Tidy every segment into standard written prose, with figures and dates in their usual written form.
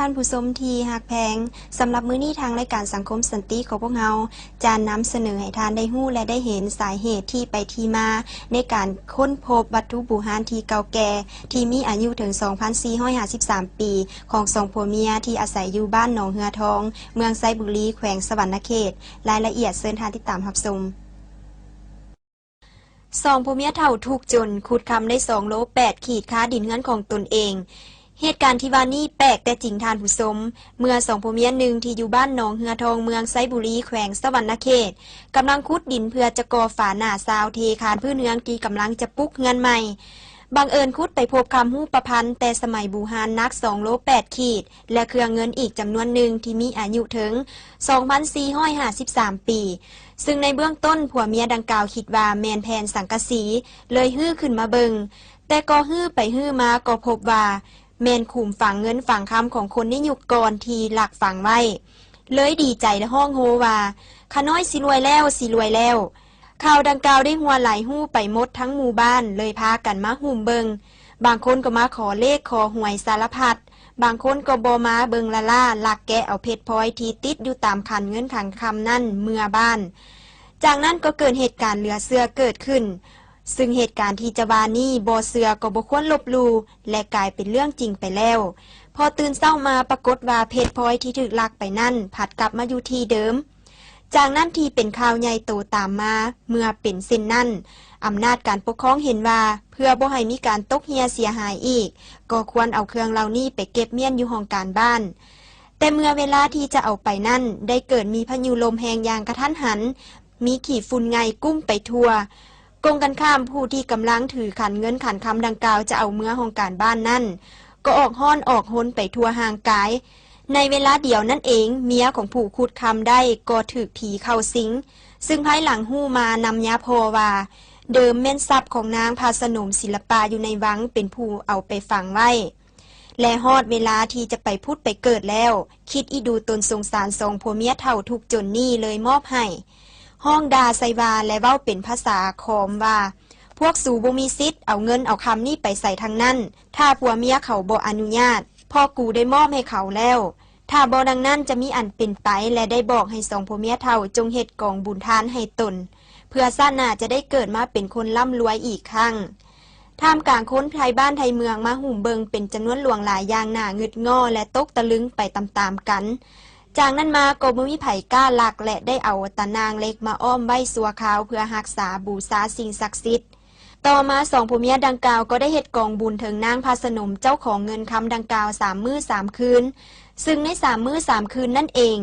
ท่านผู้ชมที่หักแพงสำหรับมื้อนี้ทางรายการสังคมสันติของพวกเราจะนำเสนอให้ท่านได้ฮู้และได้เห็นสาเหตุที่ไปที่มาในการค้นพบวัตถุโบราณที่เก่าแก่ที่มีอายุถึง 2,453 ปีของสองผัวเมียที่อาศัยอยู่บ้านหนองเหือทองเมืองไซบุรีแขวงสวรรณเขตรายละเอียดเชิญท่านติดตามรับชมสองผัวเมียเฒ่าทุกจนขุดคำได้2 โล 8 ขีดค้าดินเฮือนของตนเองเหตุการณ์ที่ว่านี้แปลกแต่จริงทานผู้ชมเมื่อสองผัวเมียหนึ่งที่อยู่บ้านหนองเหือทองเมืองไซบุรีแขวงสวรรณเขตกำลังขุดดินเพื่อจะก่อฝาหน้าซาวเทคานพื้นเฮือนที่กำลังจะปลุกเงินใหม่บังเอิญขุดไปพบคำฮู้ประพันธ์แต่สมัยบูฮานนัก2 โล 8 ขีดและเครื่องเงินอีกจำนวนหนึ่งที่มีอายุถึง 2,453 ปีซึ่งในเบื้องต้นผัวเมียดังกล่าวคิดว่าแมนแผนสังกะสีเลยฮื้อขึ้นมาเบิงแต่ก็ฮื้อไปฮื้อมาก็พบว่าแมนขุมฝังเงินฝังคำของคนในยุคก่อนที่หลักฝังไว้เลยดีใจและห้องโฮว่าข้าน้อยสิรวยแล้วสิรวยแล้วข่าวดังกล่าวได้หัวไหลหู้ไปหมดทั้งหมู่บ้านเลยพากันมาหุ่มเบิงบางคนก็มาขอเลขขอหวยสารพัดบางคนก็บมาเบิงละล่าลักแกะเอาเพชรพลอยที่ติดอยู่ตามขันเงินขันคำนั่นเมื่อบ้านจากนั้นก็เกิดเหตุการณ์เหลือเสือเกิดขึ้นซึ่งเหตุการณ์ที่จะวานี่บ่เสือก็บ่ควรลบลู่และกลายเป็นเรื่องจริงไปแล้วพอตื่นเช้ามาปรากฏว่าเพชรพลอยที่ถูกลักไปนั่นผัดกลับมาอยู่ที่เดิมจากนั้นที่เป็นข่าวใหญ่โตตามมาเมื่อเป็นเส้นนั่นอำนาจการปกครองเห็นว่าเพื่อบ่ให้มีการตกเหี่ยเสียหายอีกก็ควรเอาเครื่องเหล่านี้ไปเก็บเมียนอยู่ห้องการบ้านแต่เมื่อเวลาที่จะเอาไปนั่นได้เกิดมีพายุลมแรงอย่างกระทันหันมีขี้ฝุ่นไงกุ้มไปทั่วกงกันข้ามผู้ที่กำลังถือขันเงินขันคำดังกล่าวจะเอาเมื่อห้องการบ้านนั่นก็ออกห้อนออกหนไปทั่วห่างกายในเวลาเดียวนั่นเองเมียของผู้ขุดคำได้ก็ถูกผีเข้าสิงซึ่งภายหลังหู้มานำยาพอว่าเดิมแม่นทรัพย์ของนางพาสนมศิลปาอยู่ในวังเป็นผู้เอาไปฝังไว้และฮอดเวลาที่จะไปพุดไปเกิดแล้วคิดอีดูตนสงสารสองผัวเมียเฒ่าทุกจนนี่เลยมอบให้ห้องดาไซวาและเว้าเป็นภาษาขอมว่าพวกสูบ่มีสิทธิ์เอาเงินเอาคำนี้ไปใส่ทางนั้นถ้าผัวเมียเขาบ่อนุญาตพ่อกูได้มอบให้เขาแล้วถ้าบ่ดังนั้นจะมีอันเป็นไปและได้บอกให้สองผัวเมียเฒ่าจงเฮ็ดกองบุญทานให้ตนเพื่อชาติหน้าจะได้เกิดมาเป็นคนร่ำรวยอีกครั้งท่ามกลางคนไทยบ้านไทยเมืองมาหุ่มเบิงเป็นจำนวนหลวงหลายอย่างหน้าเงึดง่อและตกตะลึงไปตามๆกันจากนั้นมาก็บ่มีไผกล้าลักและได้เอาตะนางเล็กมาอ้อมไว้สัวขาวเพื่อรักษาบูชาสิ่งศักดิ์สิทธิ์ต่อมาสองผัวเมียดังกล่าวก็ได้เฮ็ดกองบุญถึงนางพาสนมเจ้าของเงินคำดังกล่าว3 มื้อ 3 คืนซึ่งใน3 มื้อ 3 คืนนั่นเอง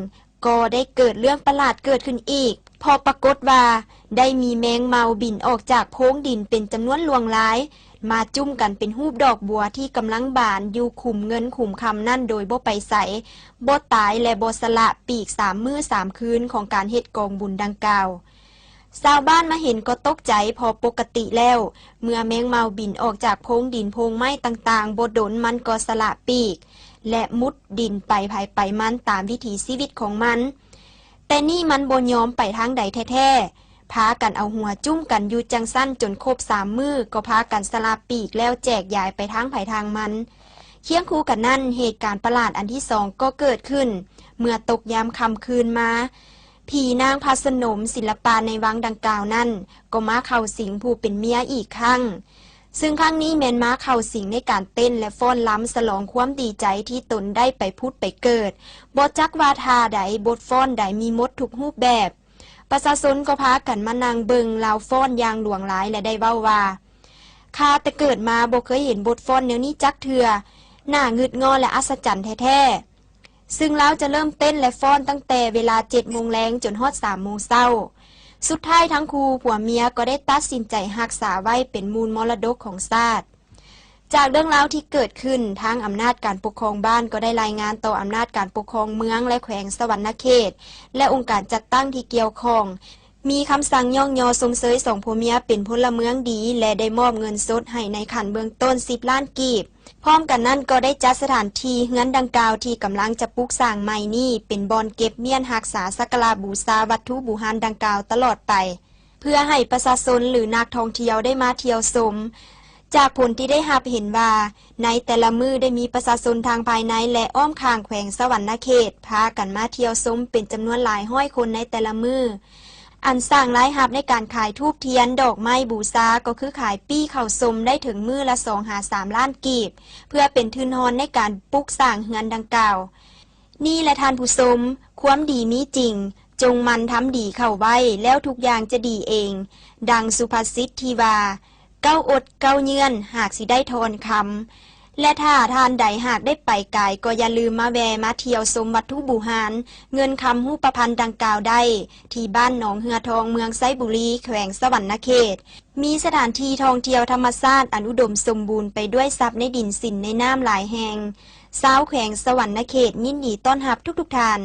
ก็ได้เกิดเรื่องประหลาดเกิดขึ้นอีกพอปรากฏว่าได้มีแมงเมาบินออกจากโพรงดินเป็นจำนวนหลวงหลายมาจุ่มกันเป็นรูปดอกบัวที่กำลังบานอยู่ขุมเงินขุมคำนั่นโดยบ่ไปใสบ่ตายและบ่สละปีก3 มื้อ 3 คืนของการเฮ็ดกองบุญดังกล่าวชาวบ้านมาเห็นก็ตกใจพอปกติแล้วเมื่อแมงเมาบินออกจากโพรงดินโพรงไม้ต่างๆบ่ดนมันก็สละปีกและมุดดินไปภายไปมันตามวิถีชีวิตของมันแต่นี่มันบ่ยอมไปทางใดแท้ๆพากันเอาหัวจุ้มกันอยู่จังสั้นจนครบ3 มื้อก็พากันสละปีกแล้วแจกยายไปทางไผทางมันเคียงคู่กันนั่นเหตุการณ์ประหลาดอันที่2ก็เกิดขึ้นเมื่อตกยามค่ำคืนมาผีนางพาสนมศิลปาในวังดังกล่าวนั่นก็มาเข้าสิงผู้เป็นเมียอีกครั้งซึ่งครั้งนี้แมนม้าเข้าสิงในการเต้นและฟ้อนล้ำฉลองความดีใจที่ตนได้ไปพุทธไปเกิดบทจักวาทาใดบทฟ้อนใดมีมดทุกรูปแบบประชาชนก็พากันมานางเบิงลาวฟ้อนอย่างหลวงหลายและได้เว้าว่าข้าแต่เกิดมาบ่เคยเห็นบทฟ้อนแนวนี้จักเทื่อหน้างึดงอและอัศจรรย์แท้ๆซึ่งแล้วจะเริ่มเต้นและฟ้อนตั้งแต่เวลา7 โมงแลงจนฮอด3 โมงเช้าสุดท้ายทั้งคู่ผัวเมียก็ได้ตัดสินใจรักษาไว้เป็นมูลมรดกของชาติจากเรื่องราวที่เกิดขึ้นทางอำนาจการปกครองบ้านก็ได้รายงานต่ออำนาจการปกครองเมืองและแขวงสวรรณเขตและองค์การจัดตั้งที่เกี่ยวข้องมีคำสั่งย่องยอสมเสยสองผัวเมียเป็นพลเมืองดีและได้มอบเงินสดให้ในขั้นเบื้องต้น10 ล้านกีบพร้อมกันนั้นก็ได้จัดสถานที่เฮือนดังกล่าวที่กำลังจะปลูกสร้างใหม่นี้เป็นบ่อนเก็บเมียนรักษาสักการะบูชาวัตถุโบราณดังกล่าวตลอดไปเพื่อให้ประชาชนหรือนักท่องเที่ยวได้มาเที่ยวชม จากผลที่ได้รับเห็นว่าในแต่ละมือได้มีประชาชนทางภายในและอ้อมข้างแขวงสวรรณเขตพากันมาเที่ยวชมเป็นจำนวนหลายห้อยคนในแต่ละมืออันสร้างรายรับในการขายธูปเทียนดอกไม้บูชาก็คือขายปี้ข้าวสมได้ถึงมือละ2-3 ล้านกีบเพื่อเป็นทุนทอนในการปลูกสร้างเฮือนดังกล่าวนี่แหละท่านผู้ชมความดีมีจริงจงมันทำดีเข้าไว้แล้วทุกอย่างจะดีเองดังสุภาษิตที่ว่าเก้าอดเก้าเยือนหากสิได้ทอนคำและถ้าทานใดหากได้ไปไกลก็อย่าลืมมาแวะมาเที่ยวชมวัตถุบูชาเงินคำรูปพรรณดังกล่าวได้ที่บ้านหนองเหือทองเมืองไซบุรีแขวงสวรรณเขตมีสถานที่ท่องเที่ยวธรรมชาติอันอุดมสมบูรณ์ไปด้วยทรัพย์ในดินสินในน้ำหลายแห่งชาวแขวงสวรรณเขตยินดีต้อนรับทุกท่าน